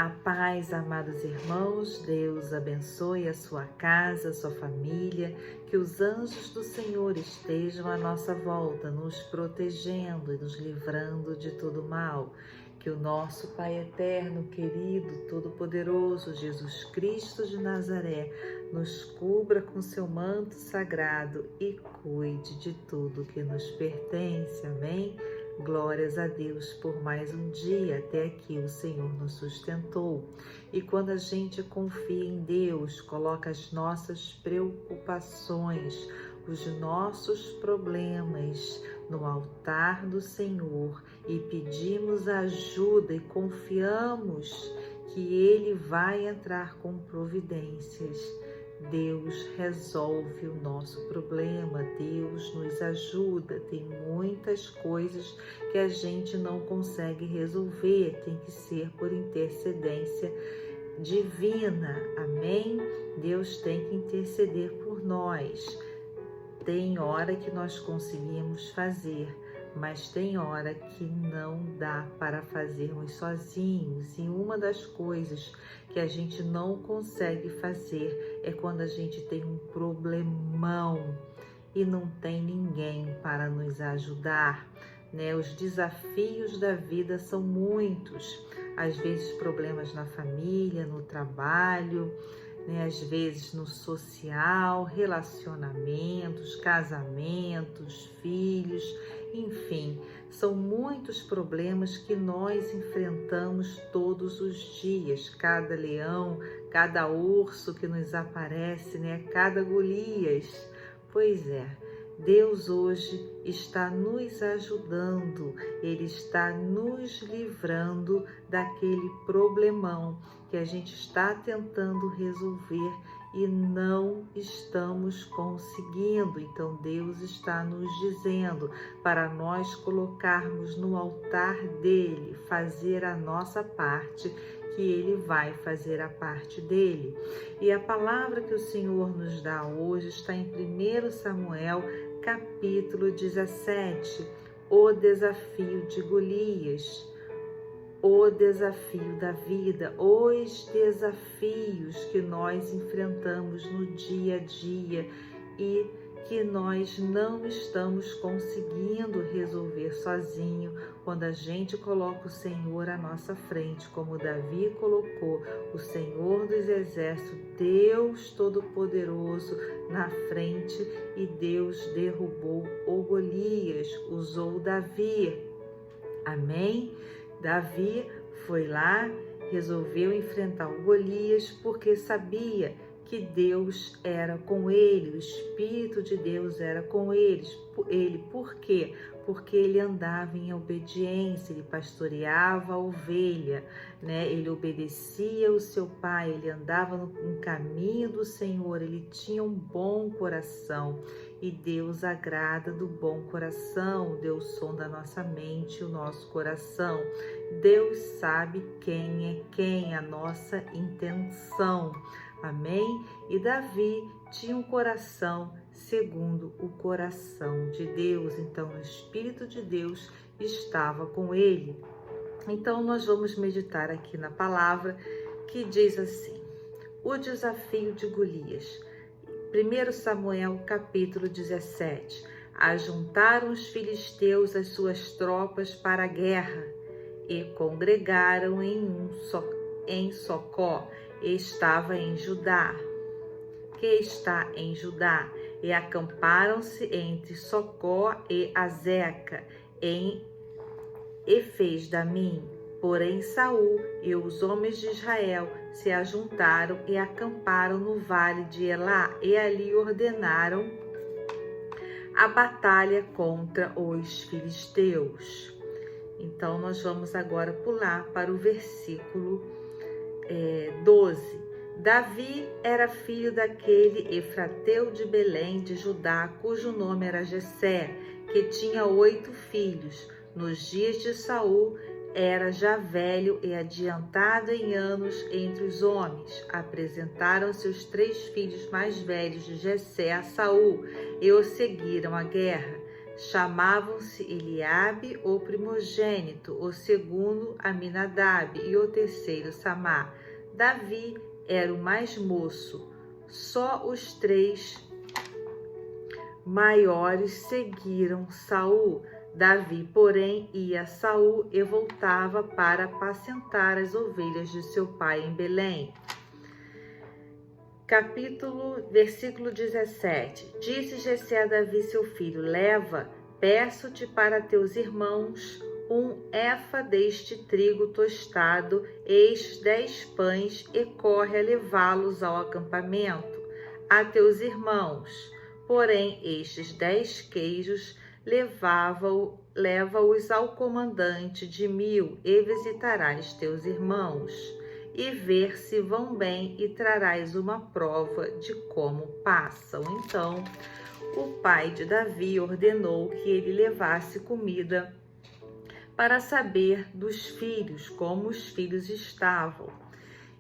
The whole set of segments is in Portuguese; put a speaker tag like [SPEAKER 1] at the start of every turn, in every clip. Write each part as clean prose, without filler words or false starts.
[SPEAKER 1] A paz, amados irmãos, Deus abençoe a sua casa, a sua família, que os anjos do Senhor estejam à nossa volta, nos protegendo e nos livrando de todo mal. Que o nosso Pai eterno, querido, todo-poderoso, Jesus Cristo de Nazaré, nos cubra com seu manto sagrado e cuide de tudo que nos pertence. Amém? Glórias a Deus por mais um dia, até aqui o Senhor nos sustentou. E quando a gente confia em Deus, coloca as nossas preocupações, os nossos problemas no altar do Senhor e pedimos ajuda e confiamos que Ele vai entrar com providências, Deus resolve o nosso problema, Deus nos ajuda. Tem muitas coisas que a gente não consegue resolver, tem que ser por intercedência divina, amém? Deus tem que interceder por nós. Tem hora que nós conseguimos fazer, mas tem hora que não dá para fazermos sozinhos. E uma das coisas que a gente não consegue fazer é quando a gente tem um problemão e não tem ninguém para nos ajudar, né? Os desafios da vida são muitos, às vezes problemas na família, no trabalho, né? Às vezes no social, relacionamentos, casamentos, filhos, enfim, são muitos problemas que nós enfrentamos todos os dias. Cada leão, cada urso que nos aparece, né? Cada Golias. Pois é, Deus hoje está nos ajudando, Ele está nos livrando daquele problemão que a gente está tentando resolver e não estamos conseguindo. Então Deus está nos dizendo para nós colocarmos no altar dele, fazer a nossa parte, que ele vai fazer a parte dele. E a palavra que o Senhor nos dá hoje está em 1 Samuel, capítulo 17, o desafio de Golias. O desafio da vida, os desafios que nós enfrentamos no dia a dia e que nós não estamos conseguindo resolver sozinho, quando a gente coloca o Senhor à nossa frente, como Davi colocou o Senhor dos Exércitos, Deus Todo-Poderoso na frente, e Deus derrubou o Golias, usou Davi. Amém? Davi foi lá, resolveu enfrentar o Golias porque sabia que Deus era com ele, o Espírito de Deus era com ele. Por quê? Porque ele andava em obediência, ele pastoreava a ovelha, né? Ele obedecia o seu pai, ele andava no caminho do Senhor, ele tinha um bom coração. E Deus agrada do bom coração, Deus sonda a nossa mente, o nosso coração. Deus sabe quem é quem, a nossa intenção. Amém? E Davi tinha um coração segundo o coração de Deus. Então, o Espírito de Deus estava com ele. Então, nós vamos meditar aqui na palavra que diz assim: o desafio de Golias. 1 Samuel, capítulo 17. Ajuntaram os filisteus as suas tropas para a guerra e congregaram em Socó, estava em Judá, que está em Judá, e acamparam-se entre Socó e Azeca, em Efes-damim. Porém Saul e os homens de Israel se ajuntaram e acamparam no vale de Elá, e ali ordenaram a batalha contra os filisteus. Então nós vamos agora pular para o versículo 12. Davi era filho daquele Efrateu de Belém de Judá, cujo nome era Jessé, que tinha 8 filhos. Nos dias de Saul era já velho e adiantado em anos entre os homens. Apresentaram-se os 3 filhos mais velhos de Jessé a Saul e o seguiram à guerra. Chamavam-se Eliabe, o primogênito, o segundo Aminadab e o terceiro Samar. Davi era o mais moço. Só os 3 maiores seguiram Saul. Davi, porém, ia a Saul e voltava para apacentar as ovelhas de seu pai em Belém. Versículo 17. Disse Jessé a Davi, seu filho: leva, peço-te para teus irmãos, 1 efa deste trigo tostado, estes 10 pães, e corre a levá-los ao acampamento, a teus irmãos. Porém, estes 10 queijos leva-os ao comandante de 1000, e visitarás teus irmãos, e ver se vão bem, e trarás uma prova de como passam. Então, o pai de Davi ordenou que ele levasse comida para saber dos filhos, como os filhos estavam.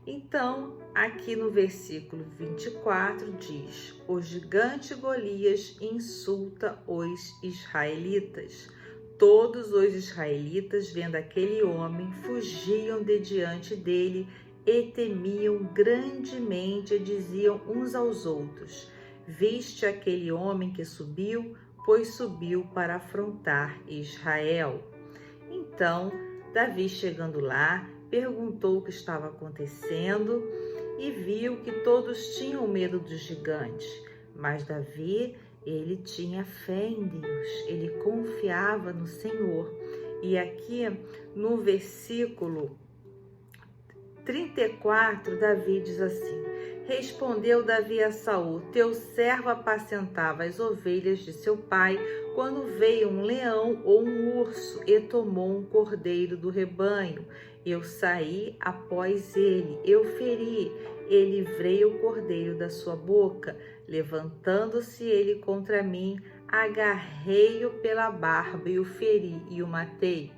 [SPEAKER 1] Então, aqui no versículo 24 diz: o gigante Golias insulta os israelitas. Todos os israelitas, vendo aquele homem, fugiam de diante dele e temiam grandemente, e diziam uns aos outros: viste aquele homem que subiu? Pois subiu para afrontar Israel. Então, Davi, chegando lá, perguntou o que estava acontecendo e viu que todos tinham medo do gigante. Mas Davi, ele tinha fé em Deus, ele confiava no Senhor. E aqui no versículo 34, Davi diz assim: respondeu Davi a Saul: teu servo apacentava as ovelhas de seu pai, quando veio um leão ou um urso e tomou um cordeiro do rebanho. Eu saí após ele, eu feri e livrei o cordeiro da sua boca. Levantando-se ele contra mim, agarrei-o pela barba e o feri e o matei.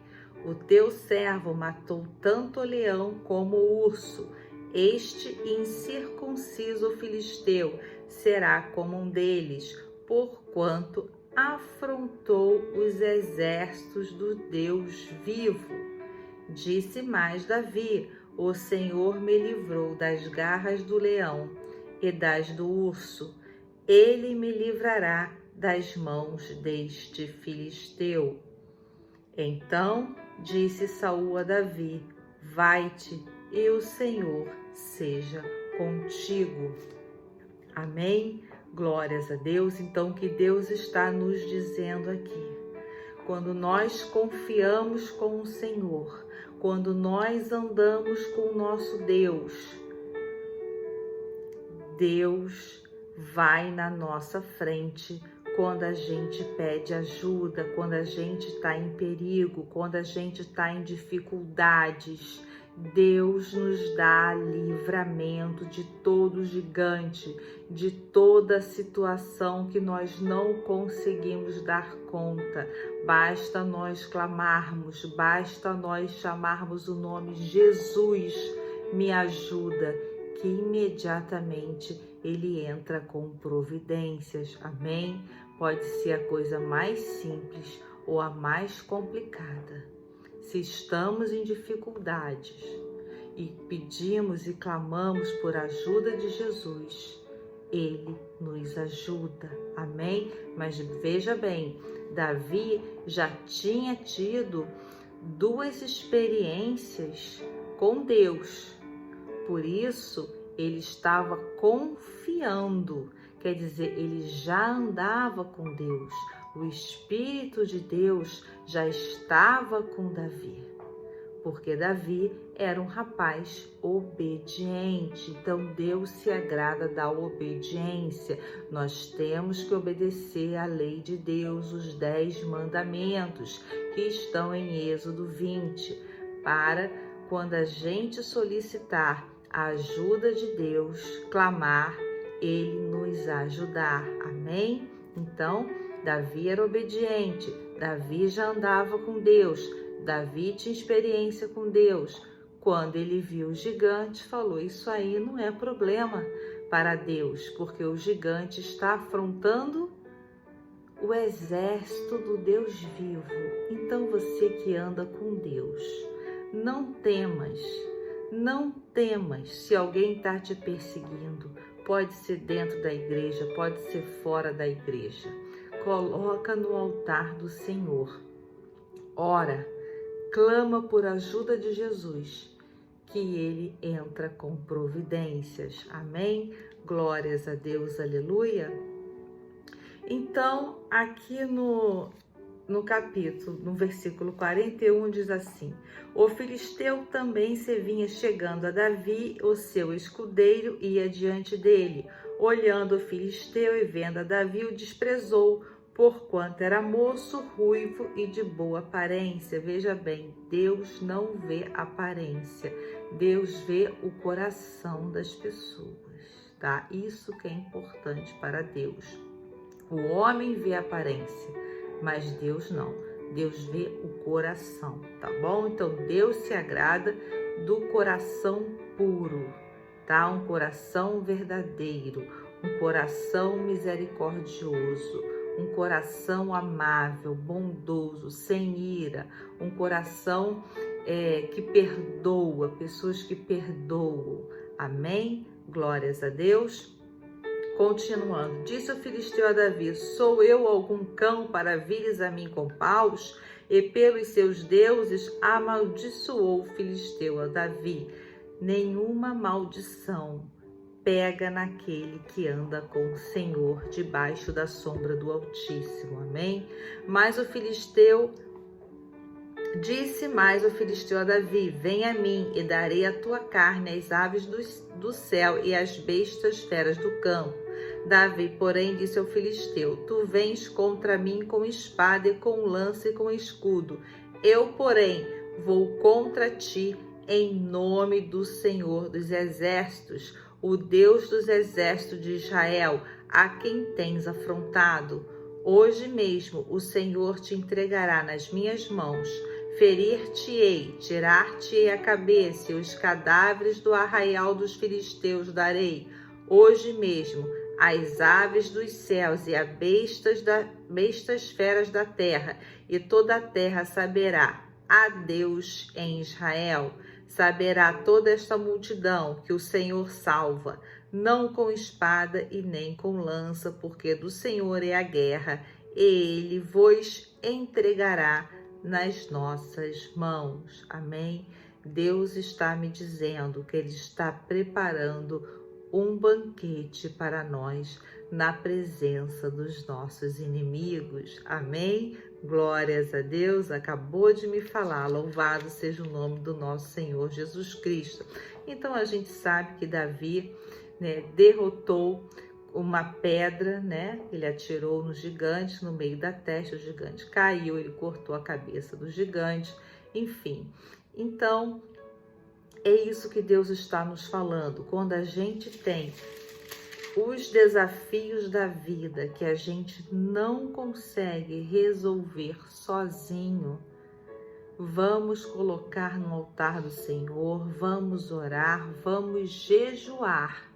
[SPEAKER 1] O teu servo matou tanto o leão como o urso. Este incircunciso filisteu será como um deles, porquanto afrontou os exércitos do Deus vivo. Disse mais Davi: o Senhor me livrou das garras do leão e das do urso. Ele me livrará das mãos deste filisteu. Então disse Saul a Davi: vai-te, e o Senhor seja contigo. Amém? Glórias a Deus. Então, o que Deus está nos dizendo aqui? Quando nós confiamos com o Senhor, quando nós andamos com o nosso Deus, Deus vai na nossa frente quando a gente pede ajuda, quando a gente está em perigo, quando a gente está em dificuldades. Deus nos dá livramento de todo gigante, de toda situação que nós não conseguimos dar conta. Basta nós clamarmos, basta nós chamarmos o nome Jesus, me ajuda, que imediatamente Ele entra com providências. Amém? Pode ser a coisa mais simples ou a mais complicada. Se estamos em dificuldades e pedimos e clamamos por ajuda de Jesus, Ele nos ajuda. Amém? Mas veja bem, Davi já tinha tido 2 experiências com Deus. Por isso, ele estava confiando. Quer dizer, ele já andava com Deus. O Espírito de Deus já estava com Davi, porque Davi era um rapaz obediente. Então, Deus se agrada da obediência. Nós temos que obedecer à lei de Deus, os 10 mandamentos que estão em Êxodo 20, para quando a gente solicitar a ajuda de Deus, clamar, Ele nos ajudar. Amém? Então, Davi era obediente, Davi já andava com Deus, Davi tinha experiência com Deus. Quando ele viu o gigante, falou: isso aí não é problema para Deus, porque o gigante está afrontando o exército do Deus vivo. Então você que anda com Deus, não temas, não temas se alguém está te perseguindo. Pode ser dentro da igreja, pode ser fora da igreja. Coloca no altar do Senhor. Ora, clama por ajuda de Jesus, que Ele entra com providências. Amém? Glórias a Deus, aleluia. Então, aqui no capítulo, no versículo 41, diz assim: o filisteu também se vinha chegando a Davi, o seu escudeiro ia diante dele. Olhando o filisteu e vendo a Davi, o desprezou, porquanto era moço, ruivo e de boa aparência. Veja bem, Deus não vê aparência, Deus vê o coração das pessoas, tá? Isso que é importante para Deus. O homem vê a aparência, mas Deus não. Deus vê o coração, tá bom? Então, Deus se agrada do coração puro, tá? Um coração verdadeiro, um coração misericordioso, um coração amável, bondoso, sem ira, um coração que perdoa, pessoas que perdoam. Amém? Glórias a Deus. Continuando, disse o filisteu a Davi: sou eu algum cão para vires a mim com paus? E pelos seus deuses amaldiçoou o filisteu a Davi. Nenhuma maldição pega naquele que anda com o Senhor debaixo da sombra do Altíssimo. Amém? Mas o filisteu disse mais o filisteu a Davi: vem a mim e darei a tua carne às aves do céu e às bestas feras do campo. Davi, porém, disse ao filisteu: tu vens contra mim com espada e com lança e com escudo. Eu, porém, vou contra ti em nome do Senhor dos exércitos, o Deus dos exércitos de Israel, a quem tens afrontado. Hoje mesmo o Senhor te entregará nas minhas mãos. Ferir-te-ei, tirar-te-ei a cabeça, e os cadáveres do arraial dos filisteus darei. Hoje mesmo as aves dos céus e as bestas feras da terra, e toda a terra saberá a Deus em Israel. Saberá toda esta multidão que o Senhor salva, não com espada e nem com lança, porque do Senhor é a guerra, e Ele vos entregará nas nossas mãos. Amém? Deus está me dizendo que Ele está preparando um banquete para nós na presença dos nossos inimigos. Amém? Glórias a Deus. Acabou de me falar. Louvado seja o nome do nosso Senhor Jesus Cristo. Então a gente sabe que Davi, derrotou uma pedra, ele atirou no gigante, no meio da testa, o gigante caiu, ele cortou a cabeça do gigante, enfim. Então, é isso que Deus está nos falando. Quando a gente tem os desafios da vida que a gente não consegue resolver sozinho, vamos colocar no altar do Senhor, vamos orar, vamos jejuar.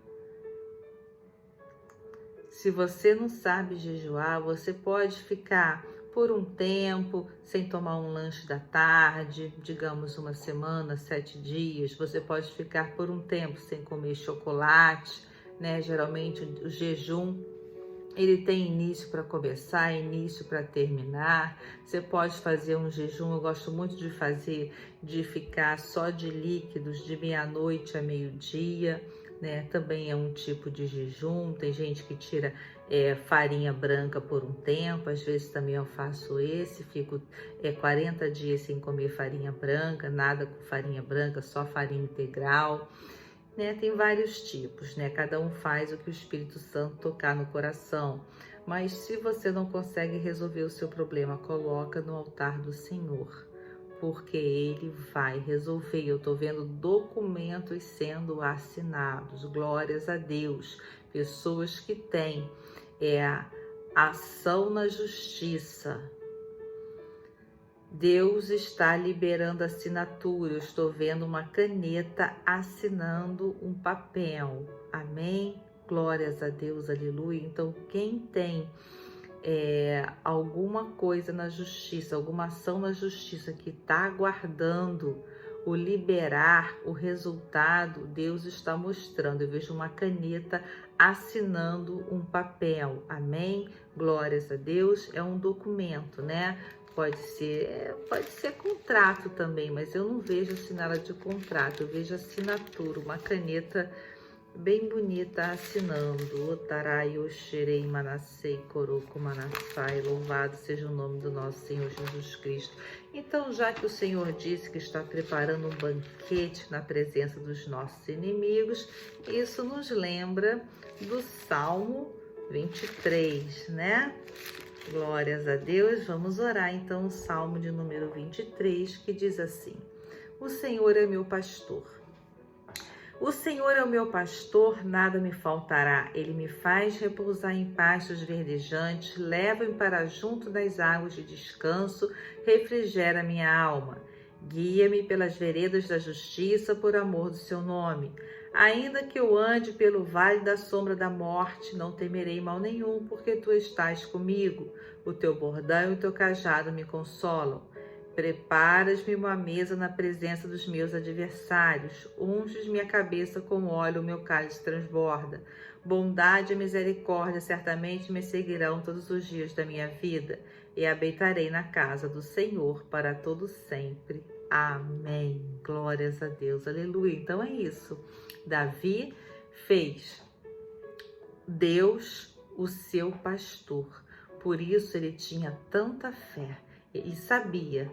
[SPEAKER 1] Se você não sabe jejuar, você pode ficar por um tempo sem tomar um lanche da tarde, digamos uma semana, 7 dias. Você pode ficar por um tempo sem comer chocolate, Geralmente o jejum, ele tem início para começar, início para terminar. Você pode fazer um jejum, eu gosto muito de fazer, de ficar só de líquidos de meia-noite a meio-dia, Também é um tipo de jejum. Tem gente que tira farinha branca por um tempo, às vezes também eu faço esse, fico 40 dias sem comer farinha branca, nada com farinha branca, só farinha integral. Tem vários tipos, Cada um faz o que o Espírito Santo tocar no coração. Mas se você não consegue resolver o seu problema, coloca no altar do Senhor, porque Ele vai resolver. Eu estou vendo documentos sendo assinados, glórias a Deus. Pessoas que têm ação na justiça. Deus está liberando assinatura. Eu estou vendo uma caneta assinando um papel. Amém? Glórias a Deus, aleluia. Então, quem tem alguma coisa na justiça, alguma ação na justiça que está aguardando o liberar o resultado, Deus está mostrando. Eu vejo uma caneta assinando um papel, amém? Glórias a Deus. É um documento, né? Pode ser contrato também, mas eu não vejo assinada de contrato, eu vejo assinatura, uma caneta bem bonita assinando. Otarai, Oxerei, Manassei, Coroco, Manassai, louvado seja o nome do nosso Senhor Jesus Cristo. Então, já que o Senhor disse que está preparando um banquete na presença dos nossos inimigos, isso nos lembra do Salmo 23, né? Glórias a Deus. Vamos orar então o Salmo de número 23, que diz assim: O Senhor é meu pastor. O Senhor é o meu pastor, nada me faltará. Ele me faz repousar em pastos verdejantes, leva-me para junto das águas de descanso, refrigera minha alma. Guia-me pelas veredas da justiça, por amor do seu nome. Ainda que eu ande pelo vale da sombra da morte, não temerei mal nenhum, porque tu estás comigo. O teu bordão e o teu cajado me consolam. Preparas-me uma mesa na presença dos meus adversários. Unges minha cabeça com óleo, o meu cálice transborda. Bondade e misericórdia certamente me seguirão todos os dias da minha vida, e habitarei na casa do Senhor para todo sempre. Amém. Glórias a Deus. Aleluia. Então é isso. Davi fez Deus o seu pastor. Por isso ele tinha tanta fé e sabia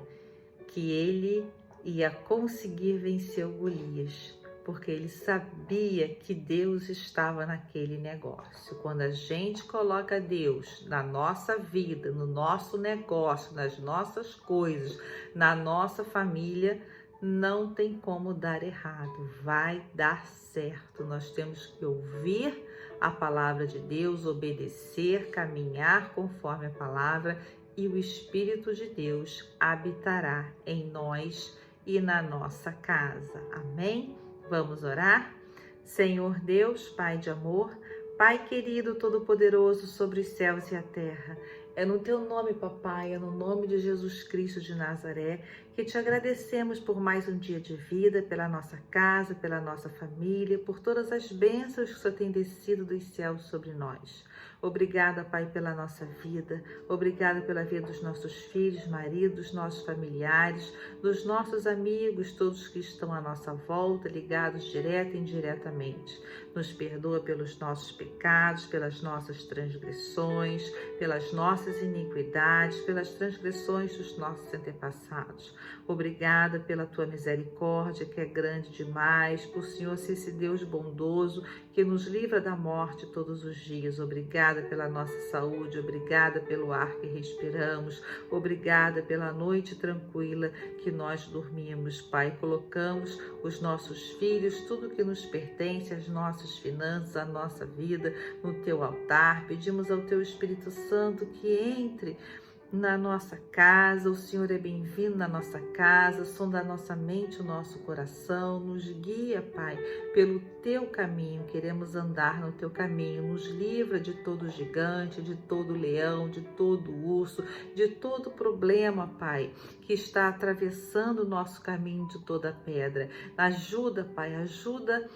[SPEAKER 1] que ele ia conseguir vencer o Golias, porque ele sabia que Deus estava naquele negócio. Quando a gente coloca Deus na nossa vida, no nosso negócio, nas nossas coisas, na nossa família, não tem como dar errado, vai dar certo. Nós temos que ouvir a palavra de Deus, obedecer, caminhar conforme a palavra, e o Espírito de Deus habitará em nós e na nossa casa. Amém? Vamos orar? Senhor Deus, Pai de amor, Pai querido, todo-poderoso sobre os céus e a terra, é no teu nome, papai, é no nome de Jesus Cristo de Nazaré, que te agradecemos por mais um dia de vida, pela nossa casa, pela nossa família, por todas as bênçãos que o Senhor tem descido dos céus sobre nós. Obrigada, Pai, pela nossa vida. Obrigada pela vida dos nossos filhos, maridos, nossos familiares, dos nossos amigos, todos que estão à nossa volta, ligados direta e indiretamente. Nos perdoa pelos nossos pecados, pelas nossas transgressões, pelas nossas iniquidades, pelas transgressões dos nossos antepassados. Obrigada pela tua misericórdia, que é grande demais, por Senhor ser esse Deus bondoso que nos livra da morte todos os dias. Obrigada pela nossa saúde, obrigada pelo ar que respiramos, obrigada pela noite tranquila que nós dormimos, Pai. Colocamos os nossos filhos, tudo que nos pertence, as nossas finanças, a nossa vida no teu altar. Pedimos ao teu Espírito Santo que entre na nossa casa. O Senhor é bem-vindo na nossa casa, sonda a nossa mente, o nosso coração, nos guia, Pai, pelo teu caminho. Queremos andar no teu caminho. Nos livra de todo gigante, de todo leão, de todo urso, de todo problema, Pai, que está atravessando o nosso caminho, de toda pedra. Ajuda, Pai, ajuda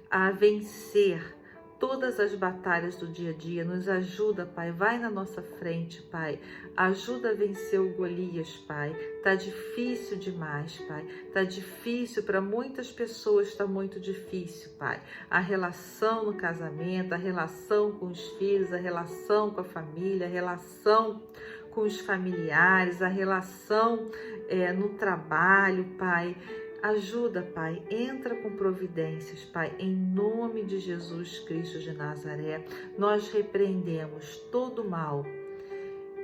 [SPEAKER 1] a vencer todas as batalhas do dia a dia. Nos ajuda, Pai, vai na nossa frente, Pai, ajuda a vencer o Golias, Pai. Tá difícil demais, Pai, tá difícil para muitas pessoas, tá muito difícil, Pai. A relação no casamento, a relação com os filhos, a relação com a família, a relação com os familiares, a relação no trabalho, Pai. Ajuda, Pai, entra com providências, Pai, em nome de Jesus Cristo de Nazaré. Nós repreendemos todo mal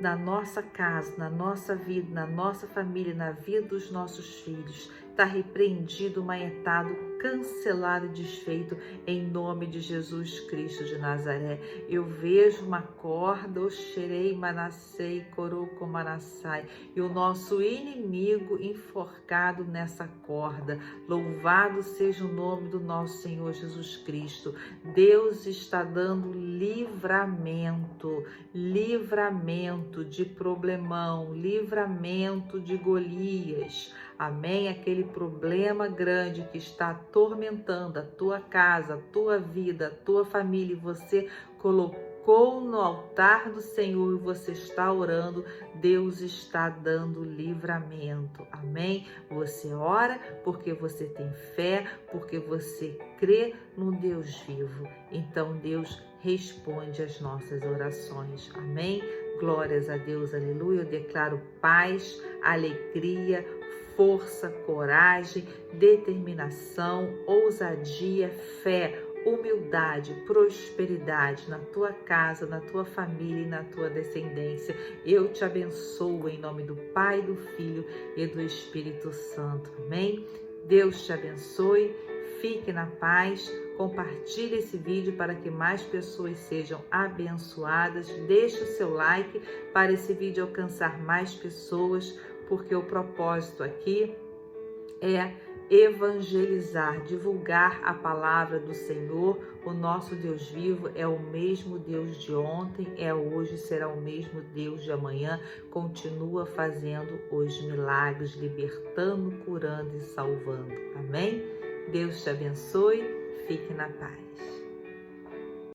[SPEAKER 1] na nossa casa, na nossa vida, na nossa família, na vida dos nossos filhos. está repreendido, manietado, cancelado e desfeito em nome de Jesus Cristo de Nazaré. Eu vejo uma corda, Oxerei Manassei, Coroco Manassai, e o nosso inimigo enforcado nessa corda. Louvado seja o nome do nosso Senhor Jesus Cristo. Deus está dando livramento, livramento de problemão, livramento de Golias. Amém? Aquele problema grande que está atormentando a tua casa, a tua vida, a tua família, e você colocou no altar do Senhor e você está orando, Deus está dando livramento. Amém? Você ora porque você tem fé, porque você crê no Deus vivo. Então Deus responde às nossas orações. Amém? Glórias a Deus, aleluia. Eu declaro paz, alegria, força, coragem, determinação, ousadia, fé, humildade, prosperidade na tua casa, na tua família e na tua descendência. Eu te abençoo em nome do Pai, do Filho e do Espírito Santo. Amém? Deus te abençoe, fique na paz, compartilhe esse vídeo para que mais pessoas sejam abençoadas. Deixe o seu like para esse vídeo alcançar mais pessoas, porque o propósito aqui é evangelizar, divulgar a palavra do Senhor. O nosso Deus vivo é o mesmo Deus de ontem, é hoje, será o mesmo Deus de amanhã. Continua fazendo os milagres, libertando, curando e salvando. Amém? Deus te abençoe, fique na paz.